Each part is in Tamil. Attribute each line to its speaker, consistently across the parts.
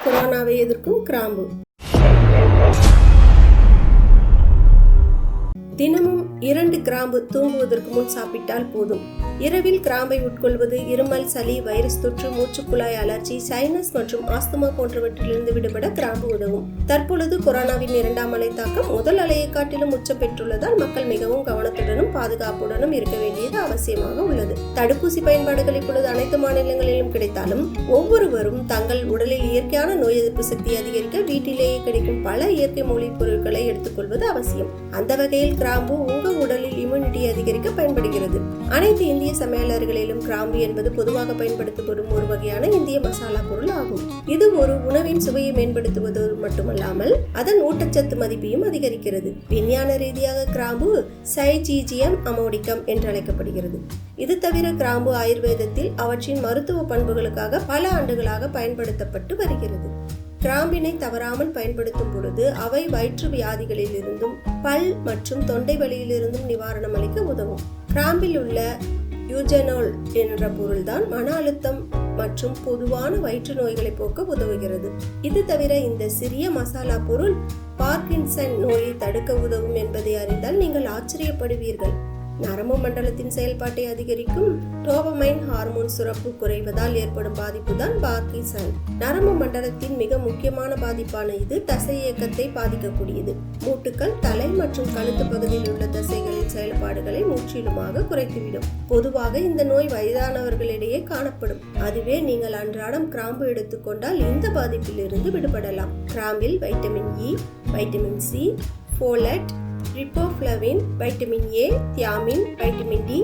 Speaker 1: கொரோனாவை எதிர்க்கும் கிராம்பு. தினமும் 2 கிராம்பு தூங்குவதற்கு முன் சாப்பிட்டால் போதும். இரவில் கிராம்பை உட்கொள்வது இருமல், சளி, வைரஸ் தொற்று, மூச்சுக்குழாய் அலர்ஜி, சைனஸ் மற்றும் ஆஸ்துமா போன்றவற்றிலிருந்து விடுபட கிராம்பு உதவும். தற்பொழுது கொரோனாவின் 2ஆம் அலை தாக்கம் முதல் அலையை காட்டிலும் உச்சம் பெற்றுள்ளதால் மக்கள் மிகவும் கவனத்துடனும் பாதுகாப்புடனும் இருக்க வேண்டியது அவசியமாக உள்ளது. தடுப்பூசி பயன்பாடுகள் இப்பொழுது அனைத்து மாநிலங்களிலும் கிடைத்தாலும் ஒவ்வொருவரும் தங்கள் உடலில் இயற்கையான நோய் எதிர்ப்பு சக்தியை அதிகரிக்க வீட்டிலேயே கிடைக்கும் பல இயற்கை மூலிகைப் பொருட்களை எடுத்துக்கொள்வது அவசியம். அந்த வகையில் கிராம்பு உங்கள் உடலில் இம்யூனிட்டி அதிகரிக்க பயன்படுகிறது. அனைத்து இந்திய சமையலர்களிலும் கிராம்பு என்பது பொதுவாக பயன்படுத்தப்படும் ஒரு வகையான இந்திய மசாலா பொருள் ஆகும். இது ஒரு உணவின் சுவையை மேம்படுத்துவது மட்டுமல்லாமல் அதன் ஊட்டச்சத்து மதிப்பையும் அதிகரிக்கிறது. விஞ்ஞான ரீதியாக கிராம்பு சைஜீஜியம் அமோடிகம் என்று அழைக்கப்படுகிறது. இது தவிர கிராம்பு ஆயுர்வேதத்தில் அவற்றின் மருத்துவ பண்புகளுக்காக பல ஆண்டுகளாக பயன்படுத்தப்பட்டு வருகிறது. கிராம்பினை தவறாமல் பயன்படுத்தும் பொழுது அவை வயிற்று வியாதிகளில் இருந்தும் பல் மற்றும் தொண்டை வலியிலிருந்தும் நிவாரணம் அளிக்க உதவும். கிராம்பில் உள்ள யூஜெனோல் என்ற பொருள்தான் மன அழுத்தம் மற்றும் பொதுவான வயிற்று நோய்களை போக்க உதவுகிறது. இது தவிர இந்த சிறிய மசாலா பொருள் பார்க்கின்சன் நோயை தடுக்க உதவும் என்பதை அறிந்தால் நீங்கள் ஆச்சரியப்படுவீர்கள். நரம்பு மண்டலத்தின் செயல்பாட்டை அதிகரிக்கும் டோபமைன் ஹார்மோன் சுரப்பு குறைவதால் ஏற்படும் பாதிப்பு தான் பார்க்கின்சன். நரம்பு மண்டலத்தின் மிக முக்கியமான பாதிப்பான இது தசை இயக்கத்தை பாதிக்கக்கூடியது. மூட்டுக்கள், தலை மற்றும் கழுத்து பகுதியில் உள்ள தசைகளின் செயல்பாடுகளை முற்றிலுமாக குறைத்துவிடும். பொதுவாக இந்த நோய் வயதானவர்களிடையே காணப்படும். அதுவே நீங்கள் அன்றாடம் கிராம்பு எடுத்துக்கொண்டால் இந்த பாதிப்பில் இருந்து விடுபடலாம். கிராம்பில் vitamin E, vitamin C, folate, riboflavin, vitamin A, thiamine, vitamin D,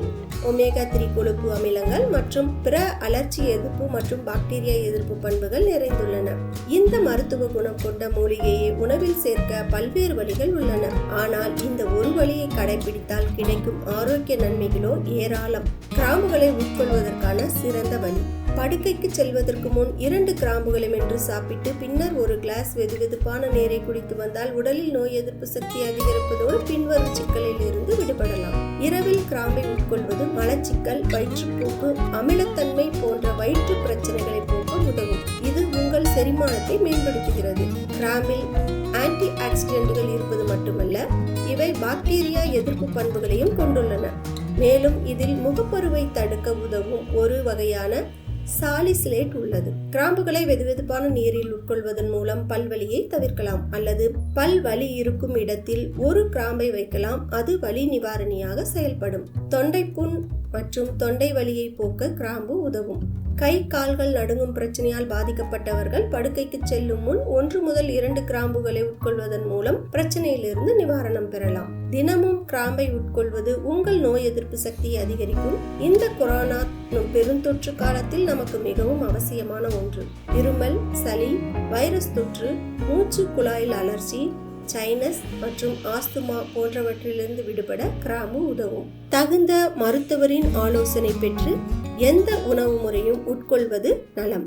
Speaker 1: omega 3 கொழுப்பு அமிலங்கள் மற்றும் பிற அலர்ச்சி எதிர்ப்பு மற்றும் பாக்டீரியா எதிர்ப்பு பண்புகள் நிறைந்துள்ளன. இந்த மருத்துவ குணம் கொண்ட மூலிகையை உணவில் சேர்க்க பல்வேறு வழிகள் உள்ளன. ஆனால் இந்த ஒரு வழியை கடைபிடித்தால் கிடைக்கும் ஆரோக்கிய நன்மைகளோ ஏராளம். கிராம்புகளை உட்கொள்வதற்கான சிறந்த வழி: படுக்கைக்கு செல்வதற்கு முன் 2 கிராம்புகளை மென்று சாப்பிட்டு பின்னர் ஒரு கிளாஸ் வெதுவெதுப்பான நீரை குடித்து வந்தால் உடலில் நோய் எதிர்ப்பு சக்தி அதிகரிப்பதோடு பின்வரும் சிக்கலில் இருந்து விடுபடலாம். இரவில் கிராம்பை உட்கொள்வது மலச்சிக்கல், வயிற்றுப்போக்கு, அமிலத்தன்மை போன்ற வயிற்று பிரச்சனைகளை போக்க உதவும். இது உங்கள் செரிமானத்தை மேம்படுத்துகிறது. கிராம்பில் ஆன்டி ஆக்சிடென்ட்கள் இருப்பது மட்டுமல்ல, இவை பாக்டீரியா எதிர்ப்பு பண்புகளையும் கொண்டுள்ளன. மேலும் இதில் முகப்பருவை தடுக்க உதவும் ஒரு வகையான சாலிசிலேட் உள்ளது. கிராம்புகளை வெதுவெதுப்பான நீரில் உட்கொள்வதன் மூலம் பல்வலியை தவிர்க்கலாம். அல்லது பல் வலி இருக்கும் இடத்தில் ஒரு கிராம்பை வைக்கலாம். அது வலி நிவாரணியாக செயல்படும். தொண்டைப்புண் மற்றும் தொண்டை வலியை போக்க கிராம்பு உதவும். கை கால்கள் நடுங்கும் பிரச்சனையால் பாதிக்கப்பட்டவர்கள் படுக்கைக்கு செல்லும் முன் 1 முதல் 2 கிராம்புகளை உட்கொள்வதன் மூலம் பிரச்சனையிலிருந்து நிவாரணம் பெறலாம். தினமும் கிராம்பை உட்கொள்வது உங்கள் நோய் எதிர்ப்பு சக்தியை அதிகரிக்கும். இந்த கொரோனா பெருந்தொற்று காலத்தில் நமக்கு மிகவும் அவசியமான ஒன்று. இருமல், சளி, வைரஸ் தொற்று, மூச்சு குழாயில் அலர்ஜி, சைனஸ் மற்றும் ஆஸ்துமா போன்றவற்றிலிருந்து விடுபட கிராம்பு உதவும். தகுந்த மருத்துவரின் ஆலோசனை பெற்று எந்த உணவு முறையும் உட்கொள்வது நலம்.